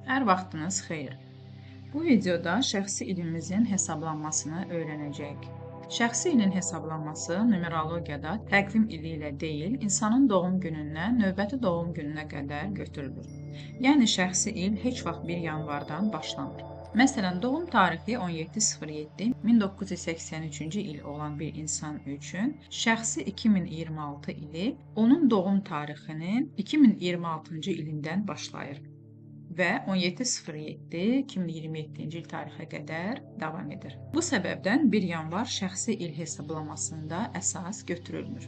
Hər vaxtınız xeyir. Bu videoda şəxsi ilimizin hesablanmasını öyrənəcəyik. Şəxsi ilin hesablanması numerologiyada təqvim ili ilə deyil, insanın doğum günündən növbəti doğum gününə qədər götürülür. Yəni şəxsi il heç vaxt 1 yanvardan başlamır. Məsələn, doğum tarixi 17.07.1983-cü il olan bir insan üçün şəxsi 2026 ili onun doğum tarixinin 2026-cı ilindən başlayır və 17.07.2027-ci il tarixə qədər davam edir. Bu səbəbdən 1 yanvar şəxsi il hesablamasında əsas götürülmür.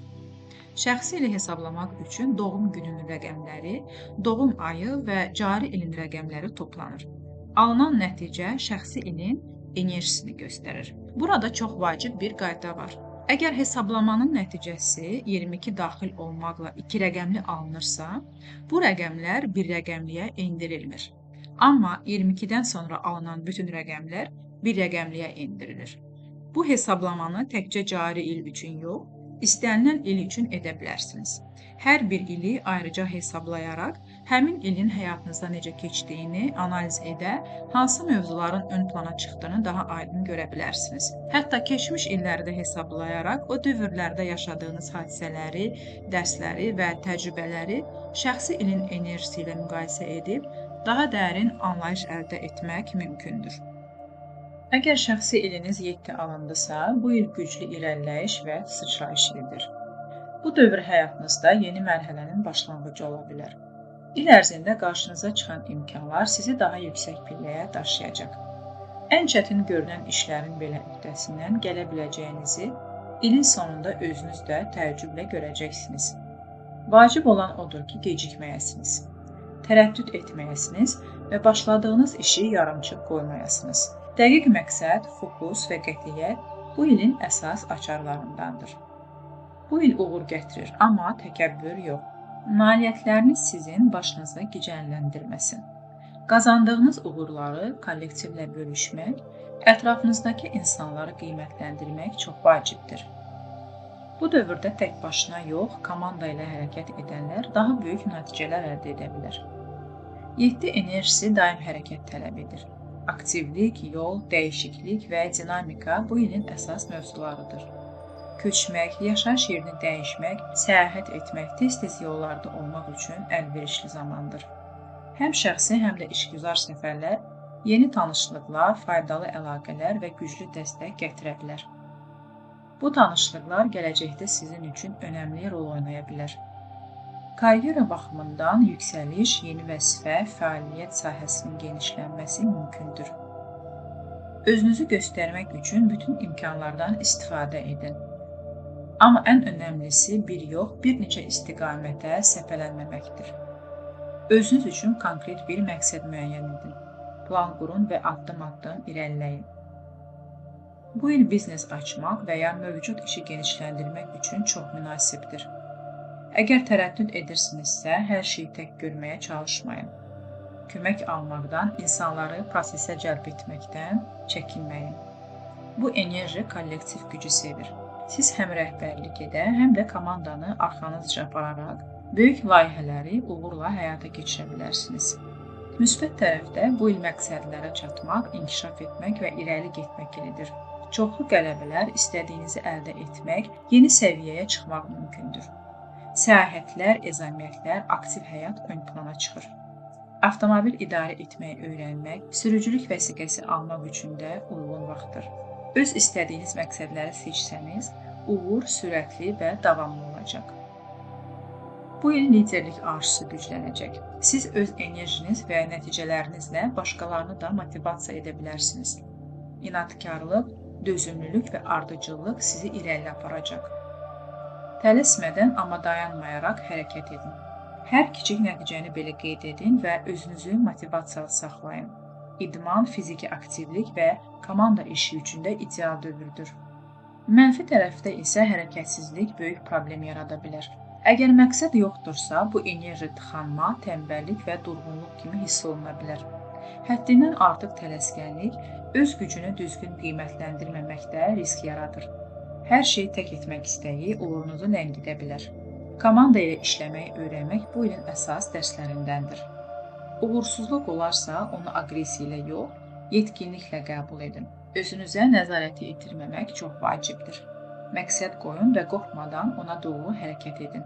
Şəxsi ili hesablamaq üçün doğum gününün rəqəmləri, doğum ayı və cari ilin rəqəmləri toplanır. Alınan nəticə şəxsi ilin enerjisini göstərir. Burada çox vacib bir qayda var. Əgər hesablamanın nəticəsi 22 daxil olmaqla 2 rəqəmli alınırsa, bu rəqəmlər bir rəqəmliyə endirilmir. Amma 22-dən sonra alınan bütün rəqəmlər bir rəqəmliyə endirilir. Bu hesablamanı təkcə cari il üçün yox, istənilən il üçün edə bilərsiniz. Hər bir ili ayrıca hesablayaraq, həmin ilin həyatınızda necə keçdiyini analiz edə, hansı mövzuların ön plana çıxdığını daha aydın görə bilərsiniz. Hətta keçmiş illəri də hesablayaraq, o dövrlərdə yaşadığınız hadisələri, dərsləri və təcrübələri şəxsi ilin enerjisi ilə müqayisə edib, daha dərin anlayış əldə etmək mümkündür. Əgər şəxsi iliniz 7 alındısa, bu il güclü irəliləyiş və sıçrayış ilidir. Bu dövr həyatınızda yeni mərhələnin başlanğıcı ola bilər. İl ərzində qarşınıza çıxan imkanlar sizi daha yüksək pilləyə daşıyacaq. Ən çətin görünən işlərin belə öhdəsindən gələ biləcəyinizi ilin sonunda özünüz də təəccüblə görəcəksiniz. Vacib olan odur ki, gecikməyəsiniz, tərəddüd etməyəsiniz və başladığınız işi yarımçıq qoymayasınız. Dəqiq məqsəd, fokus və qətiyyət bu ilin əsas açarlarındandır. Bu il uğur gətirir, amma təkəbbür yox. Nailiyyətləriniz sizin başınızı gicəlləndirməsin. Qazandığınız uğurları kollektivlə bölüşmək, ətrafınızdakı insanları qiymətləndirmək çox vacibdir. Bu dövrdə tək başına yox, komanda ilə hərəkət edənlər daha böyük nəticələr əldə edə bilər. 7 enerjisi daim hərəkət tələb edir. Aktivlik, yol, dəyişiklik və dinamika bu ilin əsas mövzularıdır. Köçmək, yaşayış yerini dəyişmək, səyahət etmək, tez-tez yollarda olmaq üçün əlverişli zamandır. Həm şəxsi, həm də işgüzar səfərlər, yeni tanışlıqlar, faydalı əlaqələr və güclü dəstək gətirə bilər. Bu tanışlıqlar gələcəkdə sizin üçün önəmli rol oynaya bilər. Karyera baxımından yüksəliş, yeni vəzifə, fəaliyyət sahəsinin genişlənməsi mümkündür. Özünüzü göstərmək üçün bütün imkanlardan istifadə edin. Amma ən önəmlisi bir yox, bir neçə istiqamətə səpələnməməkdir. Özünüz üçün konkret bir məqsəd müəyyən edin. Plan qurun və addım-addım irəliləyin. Bu il biznes açmaq və ya mövcud işi genişləndirmək üçün çox münasibdir. Əgər tərəddüd edirsinizsə, hər şeyi tək görməyə çalışmayın. Kömək almaqdan, insanları prosesə cəlb etməkdən çəkinməyin. Bu enerji kollektiv gücü sevir. Siz həm rəhbərlik edə, həm də komandanı arxanızca apararaq böyük layihələri uğurla həyata keçirə bilərsiniz. Müsbət tərəfdə bu il məqsədlərə çatmaq, inkişaf etmək və irəli getmək ilidir. Çoxlu qələbələr, istədiyinizi əldə etmək, yeni səviyyəyə çıxmaq mümkündür. Səyahətlər, ezamiyyətlər, aktiv həyat ön plana çıxır. Avtomobil idarə etməyi öyrənmək, sürücülük vəsiqəsi almaq üçün də uyğun vaxtdır. Öz istədiyiniz məqsədləri seçsəniz, uğur sürətli və davamlı olacaq. Bu il liderlik arzusu güclənəcək. Siz öz enerjiniz və nəticələrinizlə başqalarını da motivasiya edə bilərsiniz. İnadkarlıq, dözümlülük və ardıcıllıq sizi irəli aparacaq. Tələsmədən, amma dayanmayaraq hərəkət edin. Hər kiçik nəticəni belə qeyd edin və özünüzü motivasiyalı saxlayın. İdman, fiziki aktivlik və komanda işi üçün də ideal dövrdür. Mənfi tərəfdə isə hərəkətsizlik böyük problem yarada bilər. Əgər məqsəd yoxdursa, bu enerji tıxanma, tənbəllik və durğunluq kimi hiss oluna bilər. Həddindən artıq tələskənlik, öz gücünü düzgün qiymətləndirməməkdə risk yaradır. Hər şeyi tək etmək istəyi uğurunuzu ləngidə bilər. Komanda ilə işləməyi öyrənmək bu ilin əsas dərslərindəndir. Uğursuzluq olarsa onu aqressiya ilə yox, yetkinliklə qəbul edin. Özünüzə nəzarəti itirməmək çox vacibdir. Məqsəd qoyun və qorxmadan ona doğru hərəkət edin.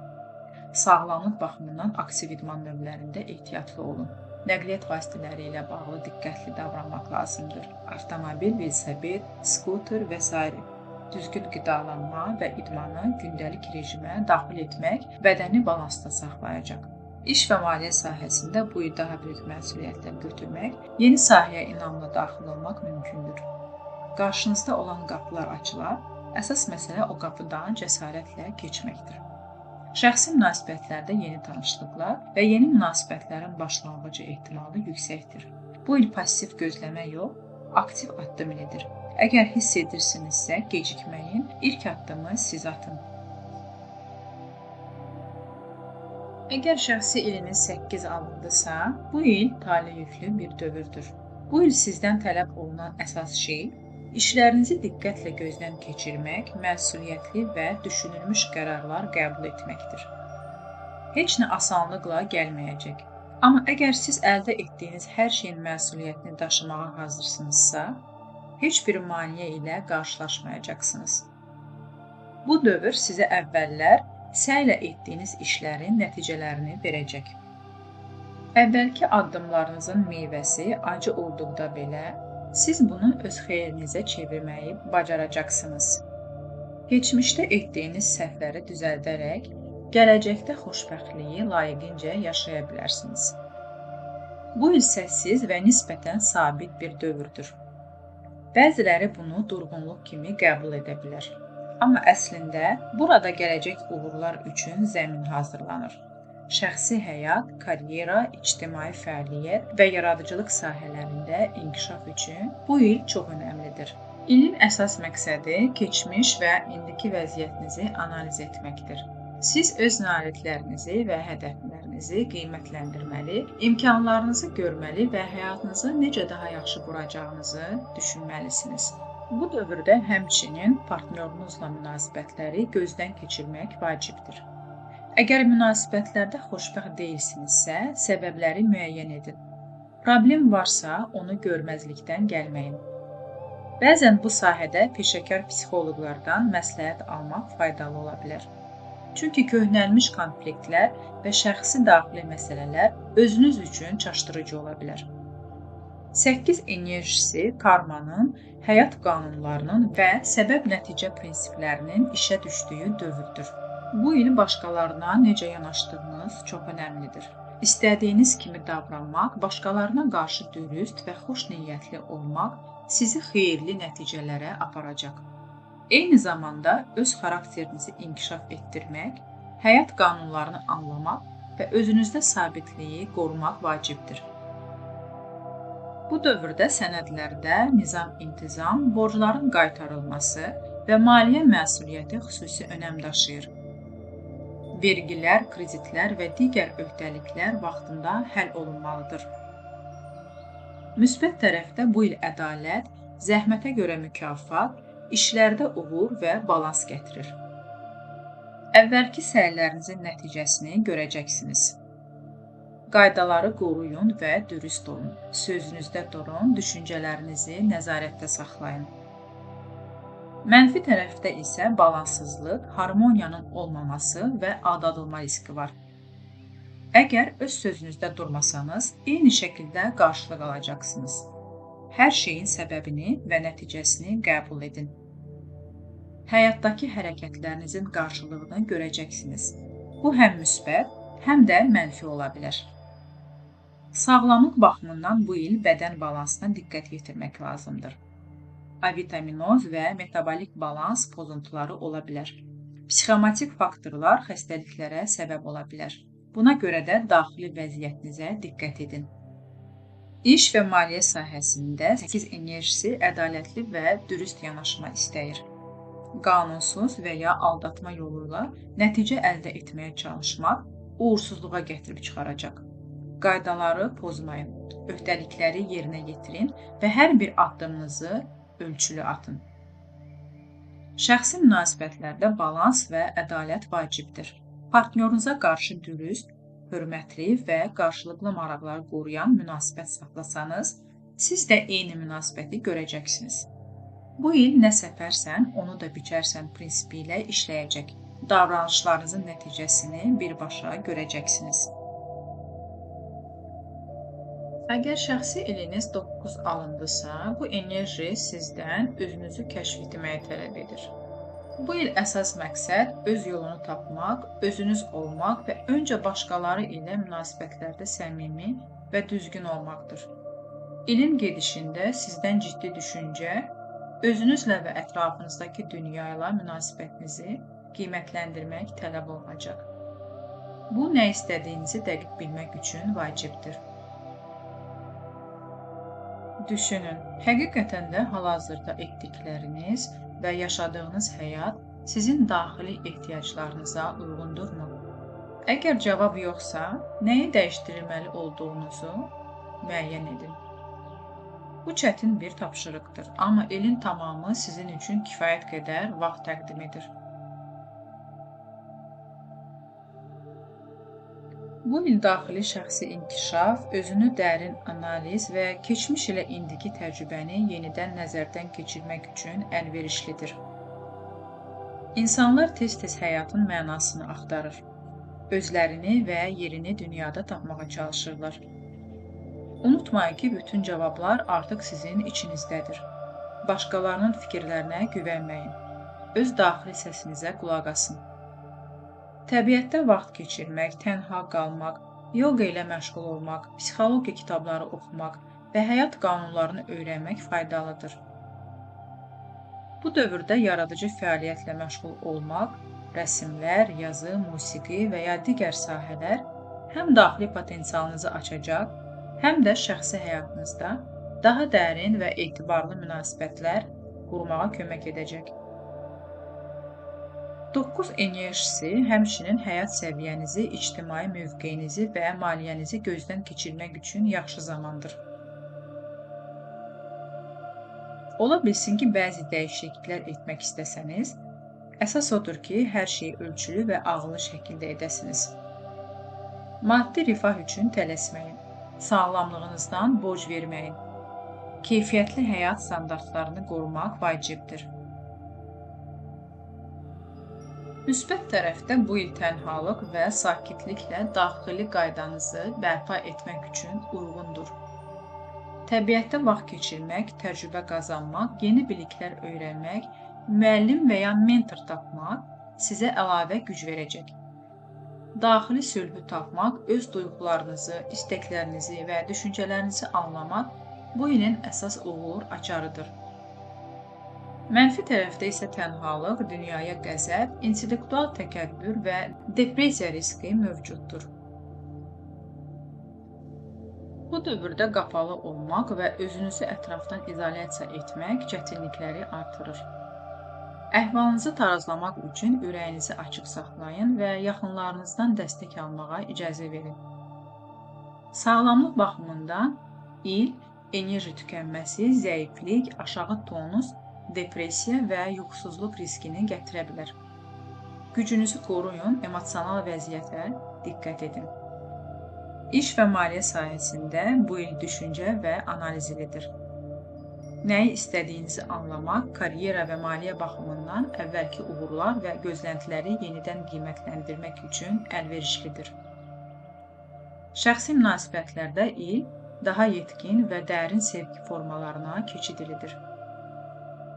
Sağlamlıq baxımından aktiv idman növlərində ehtiyatlı olun. Nəqliyyat vasitələri ilə bağlı diqqətli davranmaq lazımdır. Avtomobil, velosiped, skuter və s. Düzgün qidalanma və idmanı gündəlik rejimə daxil etmək bədəni balansda saxlayacaq. İş və maliyyə sahəsində bu il daha böyük məsuliyyətlər götürmək, yeni sahəyə inamla daxil olmaq mümkündür. Qarşınızda olan qapılar açılar, əsas məsələ o qapıdan cəsarətlə keçməkdir. Şəxsi münasibətlərdə yeni tanışlıqlar və yeni münasibətlərin başlanğıcı ehtimalı yüksəkdir. Bu il passiv gözləmə yox, aktiv addım edir. Əgər hiss edirsinizsə, gecikməyin, ilk addımı siz atın. Əgər şəxsi iliniz 8 alındısa, bu il taleyüklü bir dövrdür. Bu il sizdən tələb olunan əsas şey, İşlərinizi diqqətlə gözdən keçirmək, məsuliyyətli və düşünülmüş qərarlar qəbul etməkdir. Heç nə asanlıqla gəlməyəcək. Amma əgər siz əldə etdiyiniz hər şeyin məsuliyyətini daşımağa hazırsınızsa, heç bir maneə ilə qarşılaşmayacaqsınız. Bu dövr sizə əvvəllər səylə etdiyiniz işlərin nəticələrini verəcək. Əvvəlki addımlarınızın meyvəsi acı olduqda belə, siz bunu öz xeyrinizə çevirməyi bacaracaqsınız. Keçmişdə etdiyiniz səhvləri düzəldərək, gələcəkdə xoşbəxtliyi layiqincə yaşaya bilərsiniz. Bu il səssiz və nisbətən sabit bir dövrdür. Bəziləri bunu durğunluq kimi qəbul edə bilər. Amma əslində, burada gələcək uğurlar üçün zəmin hazırlanır. Şəxsi həyat, karyera, ictimai fəaliyyət və yaradıcılıq sahələrində inkişaf üçün bu il çox önəmlidir. İlin əsas məqsədi keçmiş və indiki vəziyyətinizi analiz etməkdir. Siz öz nailiyyətlərinizi və hədəflərinizi qiymətləndirməli, imkanlarınızı görməli və həyatınızı necə daha yaxşı quracağınızı düşünməlisiniz. Bu dövrdə həmçinin partnyorunuzla münasibətləri gözdən keçirmək vacibdir. Əgər münasibətlərdə xoşbəxt deyilsinizsə, səbəbləri müəyyən edin. Problem varsa, onu görməzlikdən gəlməyin. Bəzən bu sahədə peşəkar psixoloqlardan məsləhət almaq faydalı ola bilər. Çünki köhnəlmiş konfliktlər və şəxsi daxili məsələlər özünüz üçün çaşdırıcı ola bilər. 8 enerjisi karmanın, həyat qanunlarının və səbəb-nəticə prinsiplərinin işə düşdüyü dövrdür. Bu il başqalarına necə yanaşdığınız çox önəmlidir. İstədiyiniz kimi davranmaq, başqalarına qarşı dürüst və xoş niyyətli olmaq sizi xeyirli nəticələrə aparacaq. Eyni zamanda öz xarakterinizi inkişaf etdirmək, həyat qanunlarını anlamaq və özünüzdə sabitliyi qorumaq vacibdir. Bu dövrdə sənədlərdə nizam-intizam, borcların qaytarılması və maliyyə məsuliyyəti xüsusi önəm daşıyır. Vergilər, kreditlər və digər öhdəliklər vaxtında həll olunmalıdır. Müsbət tərəfdə bu il ədalət, zəhmətə görə mükafat, işlərdə uğur və balans gətirir. Əvvəlki səylərinizin nəticəsini görəcəksiniz. Qaydaları qoruyun və dürüst olun. Sözünüzdə durun, düşüncələrinizi nəzarətdə saxlayın. Mənfi tərəfdə isə balanssızlıq, harmoniyanın olmaması və aldadılma riski var. Əgər öz sözünüzdə durmasanız, eyni şəkildə qarşılıq alacaqsınız. Hər şeyin səbəbini və nəticəsini qəbul edin. Həyatdakı hərəkətlərinizin qarşılığını görəcəksiniz. Bu həm müsbət, həm də mənfi ola bilər. Sağlamlıq baxımından bu il bədən balansına diqqət yetirmək lazımdır. Avitaminoz və metabolik balans pozuntuları ola bilər. Psixomotik faktorlar xəstəliklərə səbəb ola bilər. Buna görə də daxili vəziyyətinizə diqqət edin. İş və maliyyə sahəsində 8 enerjisi ədalətli və dürüst yanaşma istəyir. Qanunsuz və ya aldatma yolu ilə nəticə əldə etməyə çalışmaq uğursuzluğa gətirib çıxaracaq. Qaydaları pozmayın, öhdəlikləri yerinə yetirin və hər bir addımınızı ölçülü atın. Şəxsi münasibətlərdə balans və ədalət vacibdir. Partnyorunuza qarşı dürüst, hörmətli və qarşılıqlı maraqlar qoruyan münasibət saxlasanız, siz də eyni münasibəti görəcəksiniz. Bu il nə səpərsən, onu da biçərsən prinsipi ilə işləyəcək. Davranışlarınızın nəticəsini birbaşa görəcəksiniz. Əgər şəxsi iliniz 9 alındısa, bu enerji sizdən özünüzü kəşf etməyi tələb edir. Bu il əsas məqsəd öz yolunu tapmaq, özünüz olmaq və öncə başqaları ilə münasibətlərdə səmimi və düzgün olmaqdır. İlin gedişində sizdən ciddi düşüncə, özünüzlə və ətrafınızdakı dünya ilə münasibətinizi qiymətləndirmək tələb olunacaq. Bu, nə istədiyinizi dəqiq bilmək üçün vacibdir. Düşünün, həqiqətən də hal-hazırda etdikləriniz və yaşadığınız həyat sizin daxili ehtiyaclarınıza uyğundurmu? Əgər cavab yoxsa, nəyi dəyişdirilməli olduğunuzu müəyyən edin. Bu çətin bir tapşırıqdır, amma ilin tamamı sizin üçün kifayət qədər vaxt təqdim edir. Bu il daxili şəxsi inkişaf, özünü dərin analiz və keçmiş ilə indiki təcrübəni yenidən nəzərdən keçirmək üçün əlverişlidir. İnsanlar tez-tez həyatın mənasını axtarır. Özlərini və yerini dünyada tapmağa çalışırlar. Unutmayın ki, bütün cavablar artıq sizin içinizdədir. Başqalarının fikirlərinə güvənməyin. Öz daxili səsinizə qulaq asın. Təbiətdə vaxt keçirmək, tənha qalmaq, yoga ilə məşğul olmaq, psixologiya kitabları oxumaq və həyat qanunlarını öyrənmək faydalıdır. Bu dövrdə yaradıcı fəaliyyətlə məşğul olmaq, rəsmlər, yazı, musiqi və ya digər sahələr həm daxili potensialınızı açacaq, həm də şəxsi həyatınızda daha dərin və etibarlı münasibətlər qurmağa kömək edəcək. 9 enerjisi həmçinin həyat səviyyənizi, ictimai mövqeyinizi və maliyyənizi gözdən keçirmək üçün yaxşı zamandır. Ola bilsin ki, bəzi dəyişikliklər etmək istəsəniz, əsas odur ki, hər şeyi ölçülü və ağıllı şəkildə edəsiniz. Maddi rifah üçün tələsməyin, sağlamlığınızdan borc verməyin. Keyfiyyətli həyat standartlarını qorumaq vacibdir. Müsbət tərəfdə bu il tənhalıq və sakitliklə daxili qaydanızı bərpa etmək üçün uyğundur. Təbiətdə vaxt keçirmək, təcrübə qazanmaq, yeni biliklər öyrənmək, müəllim və ya mentor tapmaq sizə əlavə güc verəcək. Daxili sülhü tapmaq, öz duyğularınızı, istəklərinizi və düşüncələrinizi anlamaq bu ilin əsas uğur açarıdır. Mənfi tərəfdə isə tənhalıq, dünyaya qəzəb, intellektual təkəbbür və depressiya riski mövcuddur. Bu dövrdə qapalı olmaq və özünüzü ətrafdan izolyasiya etmək çətinlikləri artırır. Əhvalınızı tarazlamaq üçün ürəyinizi açıq saxlayın və yaxınlarınızdan dəstək almağa icazə verin. Sağlamlıq baxımından il enerji tükənməsi, zəiflik, aşağı tonus, depressiya və yuxusuzluq riskini gətirə bilər. Gücünüzü qoruyun, emosional vəziyyətə diqqət edin. İş və maliyyə sahəsində bu il düşüncə və analiz ilidir. Nəyi istədiyinizi anlamaq, karyera və maliyyə baxımından əvvəlki uğurlar və gözləntiləri yenidən qiymətləndirmək üçün əlverişlidir. Şəxsi münasibətlərdə il daha yetkin və dərin sevgi formalarına keçid ilidir.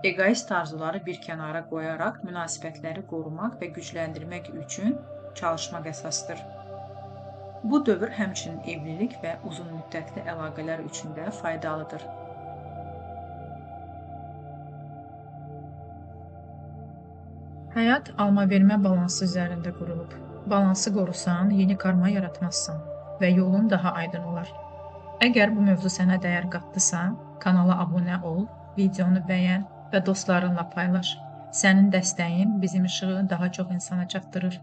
Egoist arzuları bir kənara qoyaraq münasibətləri qorumaq və gücləndirmək üçün çalışmaq əsasdır. Bu dövr həmçinin evlilik və uzun müddətli əlaqələr üçün də faydalıdır. Həyat alma-vermə balansı üzərində qurulub. Balansı qorusan, yeni karma yaratmazsan və yolun daha aydın olar. Əgər bu mövzu sənə dəyər qatdısa, kanala abunə ol, videonu bəyən və dostlarınla paylaş. Sənin dəstəyin bizim işığı daha çox insana çatdırır.